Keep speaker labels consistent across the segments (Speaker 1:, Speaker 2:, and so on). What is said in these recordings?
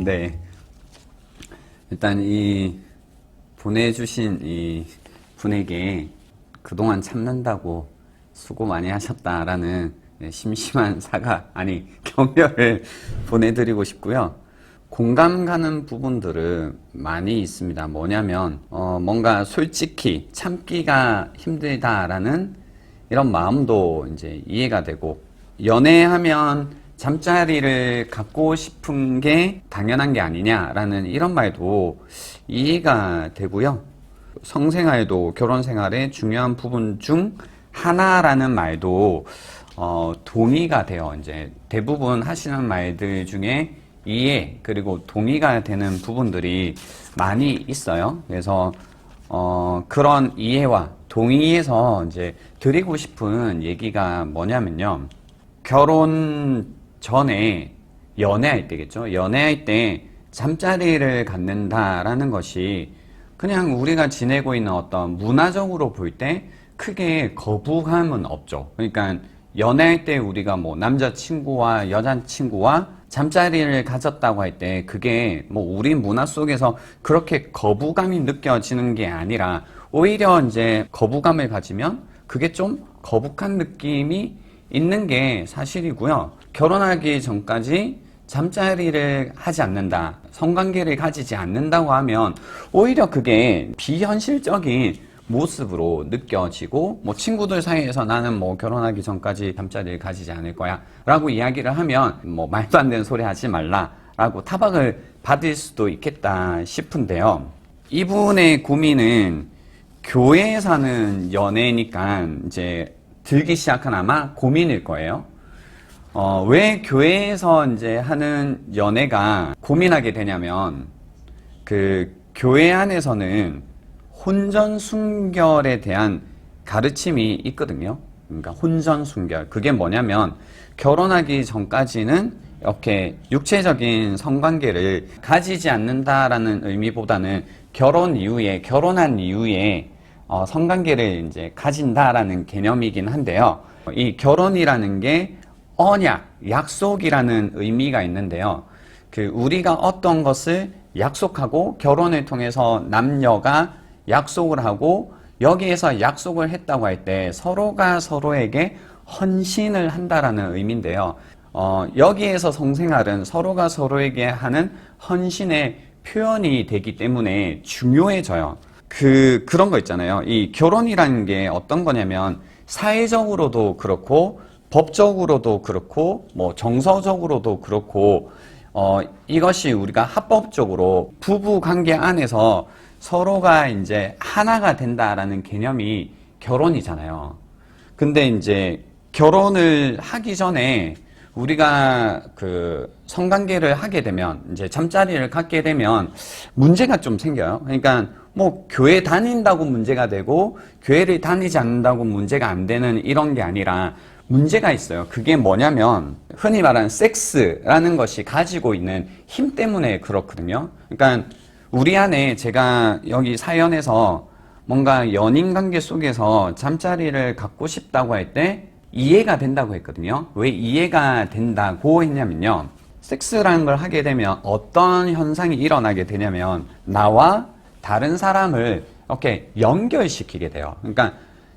Speaker 1: 네. 일단 보내주신 이 분에게 그동안 참는다고 수고 많이 하셨다라는 심심한 격려를 보내드리고 싶고요. 공감 가는 부분들은 많이 있습니다. 뭐냐면, 뭔가 솔직히 참기가 힘들다라는 이런 마음도 이제 이해가 되고, 연애하면 잠자리를 갖고 싶은 게 당연한 게 아니냐라는 이런 말도 이해가 되고요. 성생활도 결혼생활의 중요한 부분 중 하나라는 말도 동의가 돼요. 이제 대부분 하시는 말들 중에 이해 그리고 동의가 되는 부분들이 많이 있어요. 그래서 그런 이해와 동의에서 이제 드리고 싶은 얘기가 뭐냐면요. 결혼 전에 연애할 때겠죠. 연애할 때 잠자리를 갖는다라는 것이 그냥 우리가 지내고 있는 어떤 문화적으로 볼 때 크게 거부감은 없죠. 그러니까 연애할 때 우리가 뭐 남자친구와 여자친구와 잠자리를 가졌다고 할 때 그게 뭐 우리 문화 속에서 그렇게 거부감이 느껴지는 게 아니라 오히려 이제 거부감을 가지면 그게 좀 거북한 느낌이 있는 게 사실이고요. 결혼하기 전까지 잠자리를 하지 않는다, 성관계를 가지지 않는다고 하면 오히려 그게 비현실적인 모습으로 느껴지고, 뭐 친구들 사이에서 나는 뭐 결혼하기 전까지 잠자리를 가지지 않을 거야 라고 이야기를 하면 뭐 말도 안 되는 소리 하지 말라 라고 타박을 받을 수도 있겠다 싶은데요. 이분의 고민은 교회에 사는 연애니까 이제 들기 시작한 아마 고민일 거예요. 왜 교회에서 이제 하는 연애가 고민하게 되냐면, 그 교회 안에서는 혼전순결에 대한 가르침이 있거든요. 그러니까 혼전순결. 그게 뭐냐면, 결혼하기 전까지는 이렇게 육체적인 성관계를 가지지 않는다라는 의미보다는 결혼한 이후에 성관계를 이제 가진다라는 개념이긴 한데요. 이 결혼이라는 게 언약, 약속이라는 의미가 있는데요. 우리가 어떤 것을 약속하고 결혼을 통해서 남녀가 약속을 하고 여기에서 약속을 했다고 할 때 서로가 서로에게 헌신을 한다라는 의미인데요. 여기에서 성생활은 서로가 서로에게 하는 헌신의 표현이 되기 때문에 중요해져요. 그런 거 있잖아요. 이 결혼이라는 게 어떤 거냐면 사회적으로도 그렇고 법적으로도 그렇고 뭐 정서적으로도 그렇고 이것이 우리가 합법적으로 부부 관계 안에서 서로가 이제 하나가 된다라는 개념이 결혼이잖아요. 근데 이제 결혼을 하기 전에 우리가 성관계를 하게 되면 이제 잠자리를 갖게 되면 문제가 좀 생겨요. 그러니까 뭐 교회 다닌다고 문제가 되고 교회를 다니지 않는다고 문제가 안 되는 이런 게 아니라 문제가 있어요. 그게 뭐냐면 흔히 말하는 섹스라는 것이 가지고 있는 힘 때문에 그렇거든요. 그러니까 우리 안에 제가 여기 사연에서 뭔가 연인 관계 속에서 잠자리를 갖고 싶다고 할 때 이해가 된다고 했거든요. 왜 이해가 된다고 했냐면요. 섹스라는 걸 하게 되면 어떤 현상이 일어나게 되냐면 나와 다른 사람을 이렇게 연결시키게 돼요. 그러니까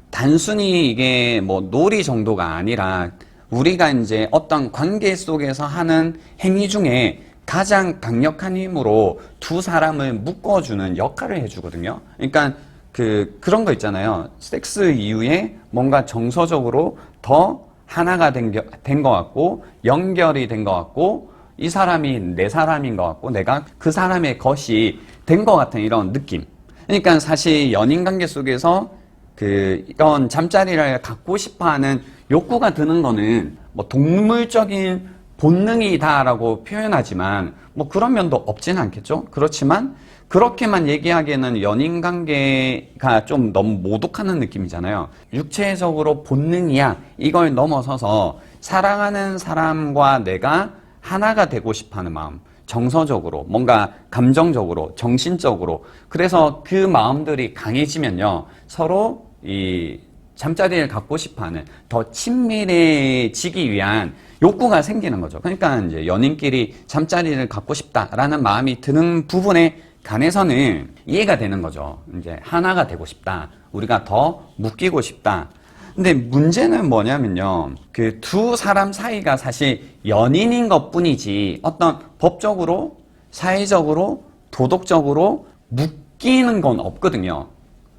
Speaker 1: 단순히 이게 뭐 놀이 정도가 아니라 우리가 이제 어떤 관계 속에서 하는 행위 중에 가장 강력한 힘으로 두 사람을 묶어주는 역할을 해주거든요. 그러니까 그런 거 있잖아요. 섹스 이후에 뭔가 정서적으로 더 하나가 된 것 같고 연결이 된 것 같고 이 사람이 내 사람인 것 같고 내가 그 사람의 것이 된 것 같은 이런 느낌. 그러니까 사실 연인 관계 속에서 이런 잠자리를 갖고 싶어 하는 욕구가 드는 거는 뭐 동물적인 본능이다라고 표현하지만 뭐 그런 면도 없지는 않겠죠. 그렇지만 그렇게만 얘기하기에는 연인 관계가 좀 너무 모독하는 느낌이잖아요. 육체적으로 본능이야. 이걸 넘어서서 사랑하는 사람과 내가 하나가 되고 싶어 하는 마음. 정서적으로, 뭔가 감정적으로, 정신적으로. 그래서 그 마음들이 강해지면요. 서로 이 잠자리를 갖고 싶어 하는 더 친밀해지기 위한 욕구가 생기는 거죠. 그러니까 이제 연인끼리 잠자리를 갖고 싶다라는 마음이 드는 부분에 간에서는 이해가 되는 거죠. 이제 하나가 되고 싶다. 우리가 더 묶이고 싶다. 근데 문제는 뭐냐면요. 그 두 사람 사이가 사실 연인인 것 뿐이지 어떤 법적으로, 사회적으로, 도덕적으로 묶이는 건 없거든요.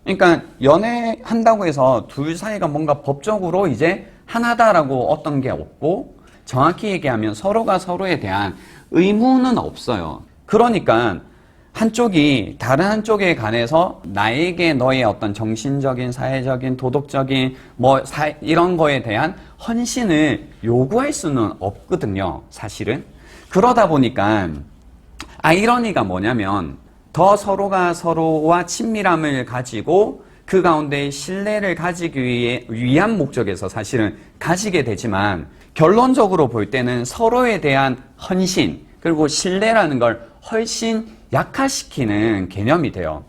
Speaker 1: 그러니까 연애한다고 해서 둘 사이가 뭔가 법적으로 이제 하나다라고 어떤 게 없고 정확히 얘기하면 서로가 서로에 대한 의무는 없어요. 그러니까 한쪽이 다른 한쪽에 관해서 나에게 너의 어떤 정신적인, 사회적인, 도덕적인 이런 거에 대한 헌신을 요구할 수는 없거든요. 사실은. 그러다 보니까 아이러니가 뭐냐면 더 서로가 서로와 친밀함을 가지고 그 가운데 신뢰를 가지기 위한 목적에서 사실은 가지게 되지만 결론적으로 볼 때는 서로에 대한 헌신 그리고 신뢰라는 걸 훨씬 약화시키는 개념이 돼요.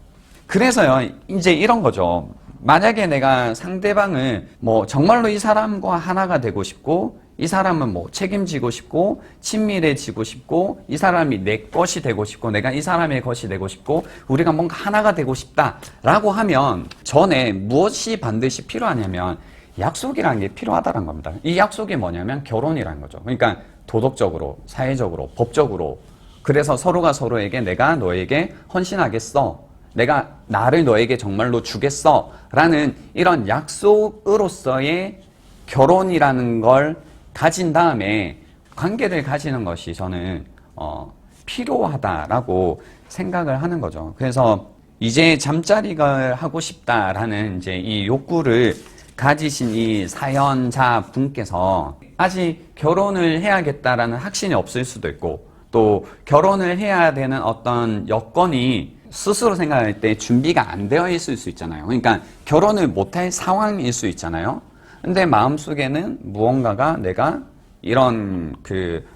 Speaker 1: 그래서요, 이제 이런 거죠. 만약에 내가 상대방을 정말로 이 사람과 하나가 되고 싶고, 이 사람은 책임지고 싶고, 친밀해지고 싶고, 이 사람이 내 것이 되고 싶고, 내가 이 사람의 것이 되고 싶고, 우리가 뭔가 하나가 되고 싶다라고 하면 전에 무엇이 반드시 필요하냐면 약속이라는 게 필요하다는 겁니다. 이 약속이 뭐냐면 결혼이라는 거죠. 그러니까 도덕적으로, 사회적으로, 법적으로 그래서 서로가 서로에게 내가 너에게 헌신하겠어. 내가 나를 너에게 정말로 주겠어. 라는 이런 약속으로서의 결혼이라는 걸 가진 다음에 관계를 가지는 것이 저는 필요하다라고 생각을 하는 거죠. 그래서 이제 잠자리를 하고 싶다라는 이제 이 욕구를 가지신 이 사연자 분께서 아직 결혼을 해야겠다라는 확신이 없을 수도 있고 또 결혼을 해야 되는 어떤 여건이 스스로 생각할 때 준비가 안 되어 있을 수 있잖아요. 그러니까 결혼을 못할 상황일 수 있잖아요. 근데 마음속에는 무언가가 내가 이런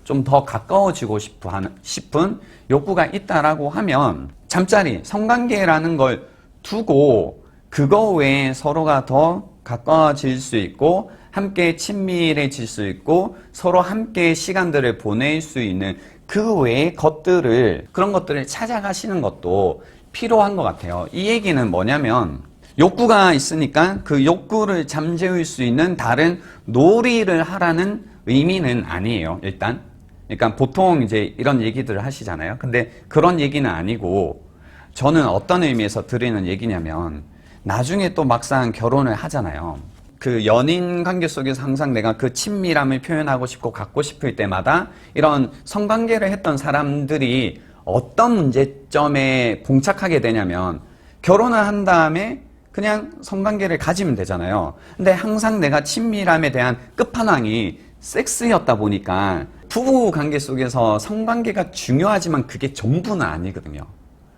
Speaker 1: 좀 더 가까워지고 싶은 욕구가 있다라고 하면 잠자리, 성관계라는 걸 두고 그거 외에 서로가 더 가까워질 수 있고 함께 친밀해질 수 있고 서로 함께 시간들을 보낼 수 있는 그 외의 그런 것들을 찾아가시는 것도 필요한 것 같아요. 이 얘기는 뭐냐면 욕구가 있으니까 그 욕구를 잠재울 수 있는 다른 놀이를 하라는 의미는 아니에요. 일단. 그러니까 보통 이제 이런 얘기들을 하시잖아요. 근데 그런 얘기는 아니고 저는 어떤 의미에서 드리는 얘기냐면 나중에 또 막상 결혼을 하잖아요. 그 연인 관계 속에서 항상 내가 그 친밀함을 표현하고 싶고 갖고 싶을 때마다 이런 성관계를 했던 사람들이 어떤 문제점에 봉착하게 되냐면 결혼을 한 다음에 그냥 성관계를 가지면 되잖아요. 근데 항상 내가 친밀함에 대한 끝판왕이 섹스였다 보니까 부부 관계 속에서 성관계가 중요하지만 그게 전부는 아니거든요.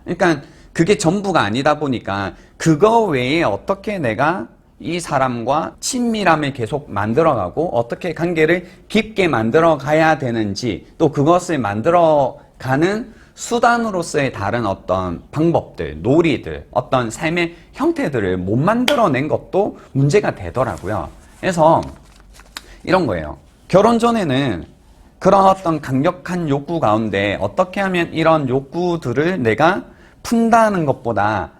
Speaker 1: 그러니까 그게 전부가 아니다 보니까 그거 외에 어떻게 내가 이 사람과 친밀함을 계속 만들어가고 어떻게 관계를 깊게 만들어 가야 되는지 또 그것을 만들어가는 수단으로서의 다른 어떤 방법들, 놀이들, 어떤 삶의 형태들을 못 만들어낸 것도 문제가 되더라고요. 그래서 이런 거예요. 결혼 전에는 그런 어떤 강력한 욕구 가운데 어떻게 하면 이런 욕구들을 내가 푼다는 것보다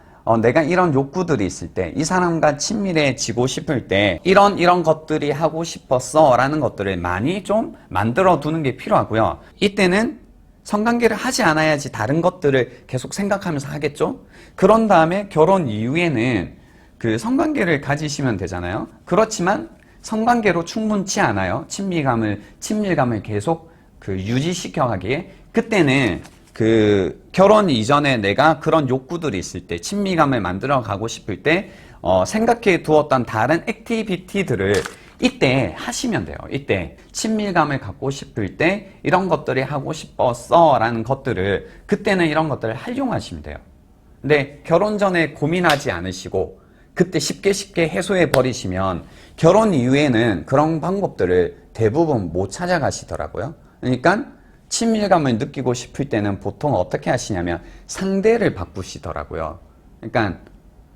Speaker 1: 내가 이런 욕구들이 있을 때, 이 사람과 친밀해지고 싶을 때, 이런 것들이 하고 싶었어 라는 것들을 많이 좀 만들어 두는 게 필요하고요. 이때는 성관계를 하지 않아야지 다른 것들을 계속 생각하면서 하겠죠? 그런 다음에 결혼 이후에는 그 성관계를 가지시면 되잖아요. 그렇지만 성관계로 충분치 않아요. 친밀감을 계속 그 유지시켜가기에 그때는 그 결혼 이전에 내가 그런 욕구들이 있을 때 친밀감을 만들어 가고 싶을 때 생각해 두었던 다른 액티비티들을 이때 하시면 돼요. 이때 친밀감을 갖고 싶을 때 이런 것들이 하고 싶었어 라는 것들을 그때는 이런 것들을 활용하시면 돼요. 근데 결혼 전에 고민하지 않으시고 그때 쉽게 해소해 버리시면 결혼 이후에는 그런 방법들을 대부분 못 찾아가시더라고요. 그러니까 친밀감을 느끼고 싶을 때는 보통 어떻게 하시냐면 상대를 바꾸시더라고요. 그러니까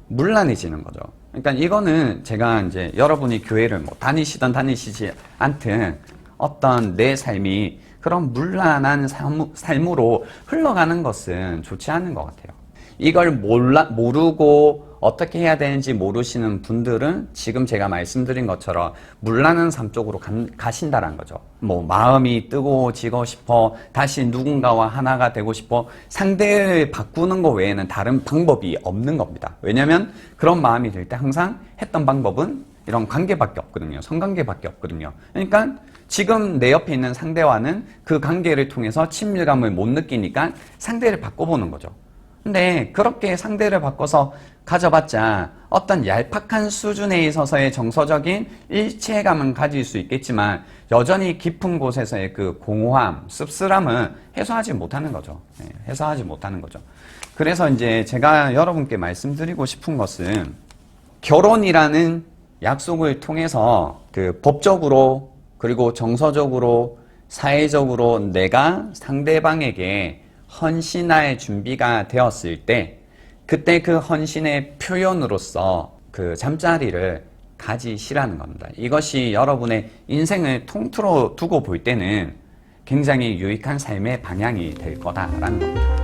Speaker 1: 문란해지는 거죠. 그러니까 이거는 제가 이제 여러분이 교회를 뭐 다니시든 다니시지 않든 어떤 내 삶이 그런 문란한 삶으로 흘러가는 것은 좋지 않은 것 같아요. 이걸 모르고 어떻게 해야 되는지 모르시는 분들은 지금 제가 말씀드린 것처럼 문란한 삶 쪽으로 가신다는 거죠. 뭐 마음이 뜨거워지고 싶어, 다시 누군가와 하나가 되고 싶어, 상대를 바꾸는 것 외에는 다른 방법이 없는 겁니다. 왜냐하면 그런 마음이 들 때 항상 했던 방법은 이런 관계밖에 없거든요. 성관계밖에 없거든요. 그러니까 지금 내 옆에 있는 상대와는 그 관계를 통해서 친밀감을 못 느끼니까 상대를 바꿔보는 거죠. 근데 그렇게 상대를 바꿔서 가져봤자 어떤 얄팍한 수준에 있어서의 정서적인 일체감은 가질 수 있겠지만 여전히 깊은 곳에서의 그 공허함, 씁쓸함은 해소하지 못하는 거죠. 네, 해소하지 못하는 거죠. 그래서 이제 제가 여러분께 말씀드리고 싶은 것은 결혼이라는 약속을 통해서 그 법적으로 그리고 정서적으로 사회적으로 내가 상대방에게 헌신할 준비가 되었을 때 그때 그 헌신의 표현으로서 그 잠자리를 가지시라는 겁니다. 이것이 여러분의 인생을 통틀어 두고 볼 때는 굉장히 유익한 삶의 방향이 될 거다라는 겁니다.